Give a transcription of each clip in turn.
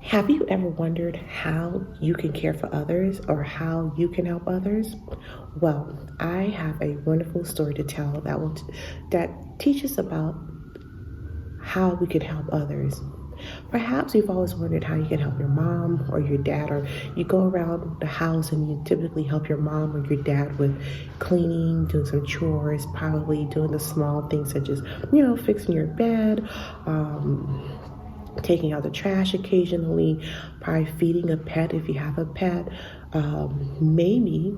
Have you ever wondered how you can care for others or how you can help others? Well, I have a wonderful story to tell that teaches about how we can help others. Perhaps you've always wondered how you can help your mom or your dad, or you go around the house and you typically help your mom or your dad with cleaning, doing some chores, probably doing the small things such as, fixing your bed, taking out the trash occasionally, probably feeding a pet if you have a pet. Maybe,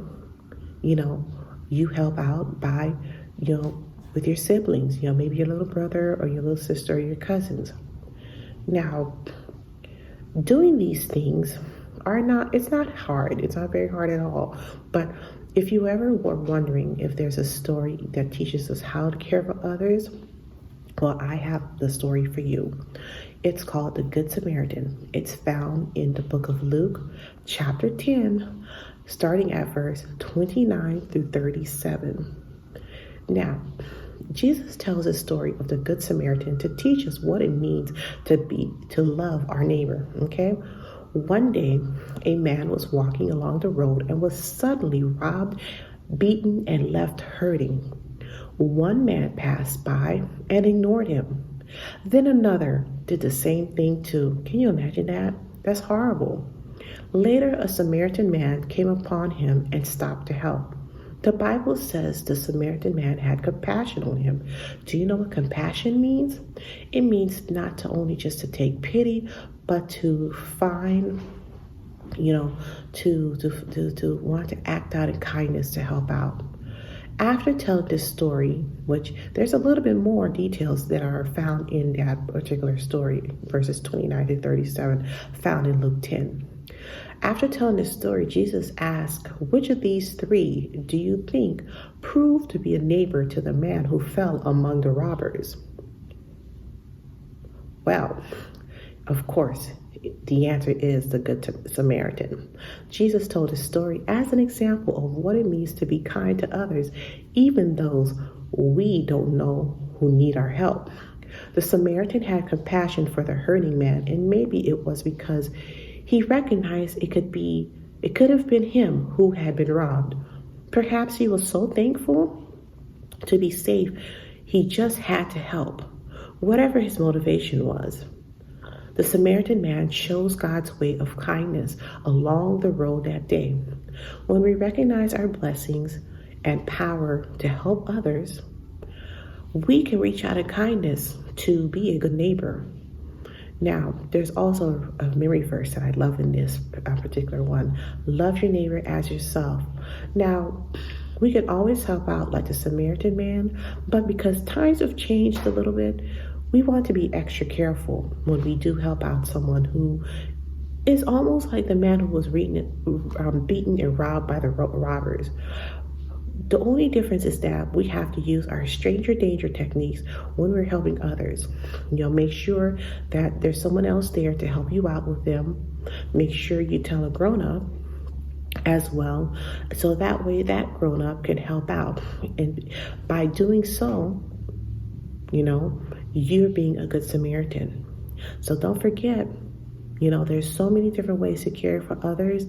you know, you help out by, with your siblings, maybe your little brother or your little sister or your cousins. Now, doing these things it's not hard. It's not very hard at all. But if you ever were wondering if there's a story that teaches us how to care for others, well, I have the story for you. It's called The Good Samaritan. It's found in the book of Luke, chapter 10, starting at verse 29 through 37. Now, Jesus tells a story of the Good Samaritan to teach us what it means to love our neighbor, okay? One day, a man was walking along the road and was suddenly robbed, beaten, and left hurting. One man passed by and ignored him. Then another did the same thing too. Can you imagine that? That's horrible. Later, a Samaritan man came upon him and stopped to help. The Bible says the Samaritan man had compassion on him. Do you know what compassion means? It means not to only just to take pity, but to find, to want to act out in kindness to help out. After telling this story, which there's a little bit more details that are found in that particular story, verses 29 to 37, found in Luke 10. After telling this story, Jesus asked, which of these three do you think proved to be a neighbor to the man who fell among the robbers? Well, of course, the answer is the Good Samaritan. Jesus told his story as an example of what it means to be kind to others, even those we don't know who need our help. The Samaritan had compassion for the hurting man, and maybe it was because he recognized it could have been him who had been robbed. Perhaps he was so thankful to be safe, he just had to help, whatever his motivation was. The Samaritan man chose God's way of kindness along the road that day. When we recognize our blessings and power to help others, we can reach out in kindness to be a good neighbor. Now, there's also a memory verse that I love in this particular one. Love your neighbor as yourself. Now, we can always help out like the Samaritan man, but because times have changed a little bit, we want to be extra careful when we do help out someone who is almost like the man who was beaten and robbed by the robbers. The only difference is that we have to use our stranger danger techniques when we're helping others. Make sure that there's someone else there to help you out with them. Make sure you tell a grown-up as well, so that way that grown-up can help out. And by doing so, you're being a good Samaritan. So don't forget, there's so many different ways to care for others.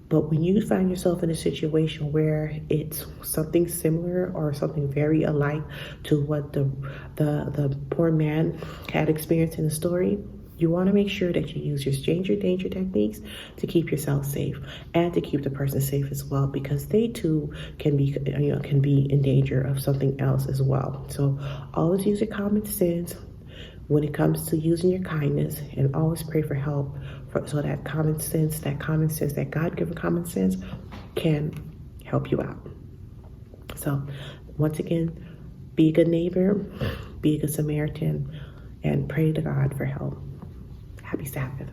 But when you find yourself in a situation where it's something similar or something very alike to what the poor man had experienced in the story, you want to make sure that you use your stranger danger techniques to keep yourself safe and to keep the person safe as well, because they too can be in danger of something else as well. So always use your common sense when it comes to using your kindness, and always pray for help so that common sense, that God-given common sense can help you out. So once again, be a good neighbor, be a good Samaritan, and pray to God for help. Happy Sabbath.